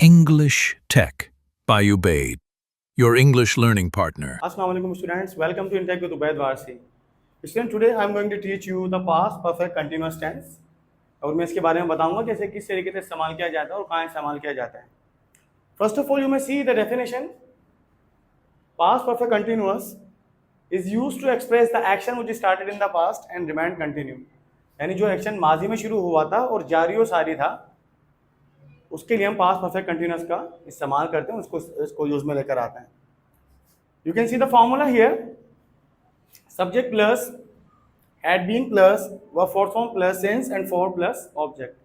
English Tech by Ubaid, your English learning partner. Assalamu alaikum students, welcome to Intech with Ubaid Warsi. Students, today I am going to teach you the past perfect continuous tense और मैं इसके बारे में बताऊंगा कैसे किस तरीके से इस्तेमाल किया जाता है और कहाँ इस्तेमाल किया जाता है. First of all, you may see the definition. Past perfect continuous is used to express the action which started in the past and remained continued. यानी जो एक्शन माजी में शुरू हुआ था और जारी और सारी था, उसके लिए हम पास्ट परफेक्ट कंटिन्यूअस का इस्तेमाल करते हैं, उसको यूज में लेकर आते हैं. You can see the formula here. Subject plus had been plus verb form plus since and for plus object.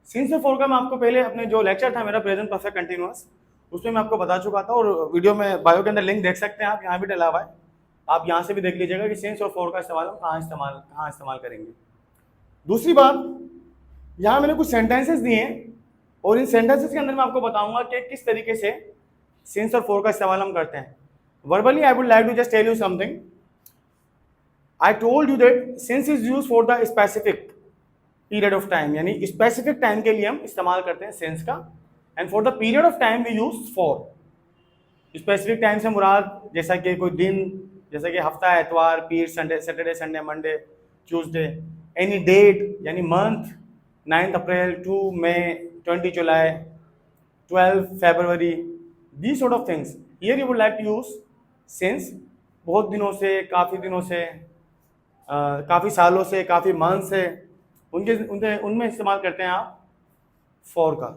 Since और फॉर का मैं आपको पहले अपने जो लेक्चर था मेरा प्रेजेंट परफेक्ट कंटिन्यूअस, उसमें मैं आपको बता चुका था और वीडियो में बायो के अंदर लिंक देख सकते हैं आप, यहाँ भी डला हुआ है, आप यहाँ से भी देख लीजिएगा कि सिंस और फॉर का इस्तेमाल हम कहाँ इस्तेमाल करेंगे. दूसरी बात, यहाँ मैंने कुछ सेंटेंसेस दिए हैं और इन सेंटेंसेस के अंदर मैं आपको बताऊंगा कि किस तरीके से सिंस और फॉर का इस्तेमाल हम करते हैं. Verbally I would like to just tell you something. I told you that since is use for the specific period of time, यानी स्पेसिफिक टाइम के लिए हम इस्तेमाल करते हैं सिंस का, and for the period of time we use for. Specific time से मुराद जैसा कि कोई दिन, जैसा कि हफ्ता, एतवार, पीर, Sunday, Saturday, Sunday, Monday, Tuesday. Any date यानी मंथ, 9 अप्रैल, 2 मई, 20 जुलाई, 12 फरवरी, these sort of things. Here you would like to use since. बहुत दिनों से, काफ़ी दिनों से, काफ़ी सालों से, काफ़ी मंथ से, उनमें इस्तेमाल करते हैं आप for का.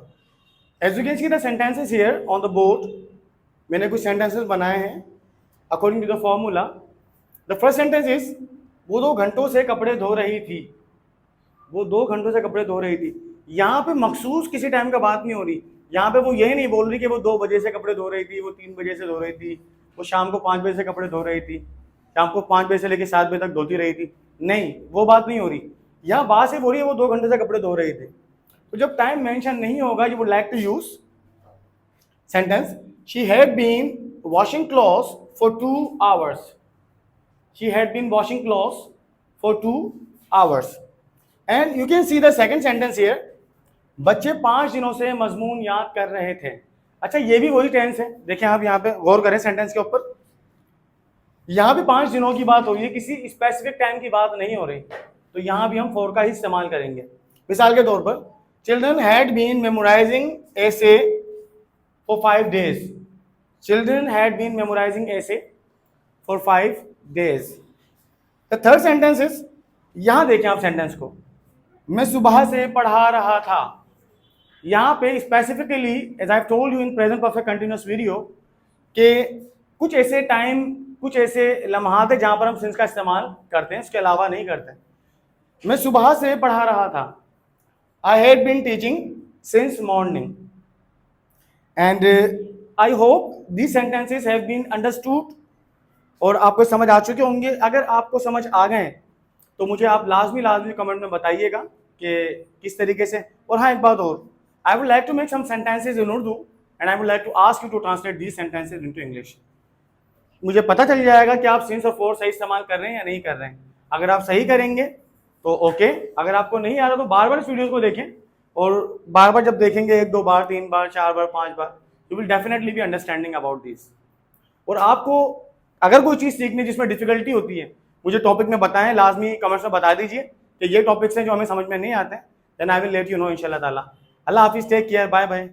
As you can see the sentences here on the board, मैंने कुछ sentences बनाए हैं according to the formula. The first sentence is, वो 2 घंटों से कपड़े धो रही थी. वो 2 घंटों से कपड़े धो रही थी. यहाँ पे मखसूस किसी टाइम का बात नहीं हो रही. यहाँ पे वो यही नहीं बोल रही कि वो 2 बजे से कपड़े धो रही थी, वो 3 बजे से धो रही थी, वो शाम को 5 बजे से कपड़े धो रही थी, शाम को 5 बजे से लेकर 7 बजे तक धोती रही थी. नहीं, वो बात नहीं हो रही. यहाँ बात से हो रही है वो 2 घंटे से कपड़े धो रही थे. तो जब टाइम मेंशन नहीं होगा, you would like to use sentence she had been washing clothes for 2 hours. She had been washing clothes for 2 hours. And you can see the second sentence here. बच्चे 5 दिनों से मजमून याद कर रहे थे. अच्छा, ये भी वही टेंस है. देखिए आप यहाँ पे गौर करें सेंटेंस के ऊपर. यहाँ पे 5 दिनों की बात हो रही है, किसी स्पेसिफिक टाइम की बात नहीं हो रही. तो यहाँ भी हम फॉर का ही इस्तेमाल करेंगे. मिसाल के तौर पर, children had been memorising essay for 5 days. Children had been memorising essay for 5 days. The third sentence is, यहाँ देखें आप सेंटेंस को, मैं सुबह से पढ़ा रहा था. यहाँ पे specifically as I told you in present perfect continuous video कि कुछ ऐसे टाइम, कुछ ऐसे लम्हात है जहाँ पर हम सिंस का इस्तेमाल करते हैं, उसके अलावा नहीं करते. मैं सुबह से पढ़ा रहा था. I had been teaching since morning. And I hope these sentences have been understood और आपको समझ आ चुके होंगे. अगर आपको समझ आ गए तो मुझे आप लाजमी कमेंट में बताइएगा कि किस तरीके से. और हाँ, एक बात और, I would like to make some sentences in Urdu and I would like to ask you to translate these sentences into English. मुझे पता चल जाएगा कि आप सिंस और फॉर सही इस्तेमाल कर रहे हैं या नहीं कर रहे हैं. अगर आप सही करेंगे तो ओके, अगर आपको नहीं आ रहा तो बार बार इस वीडियोस को देखें, और बार बार जब देखेंगे 1-2 बार, 3 बार, 4 बार, 5 बार, you will definitely be understanding about this. और आपको अगर कोई चीज़ सीखनी जिसमें डिफिकल्टी होती है, मुझे टॉपिक में बताएं, लाजमी कमेंट्स में बता दीजिए कि ये टॉपिक्स हैं जो हमें समझ में नहीं आते हैं. Then I will let you know इंशाल्लाह ताला. अल्लाह हाफिज़, टेक केयर, बाय बाय.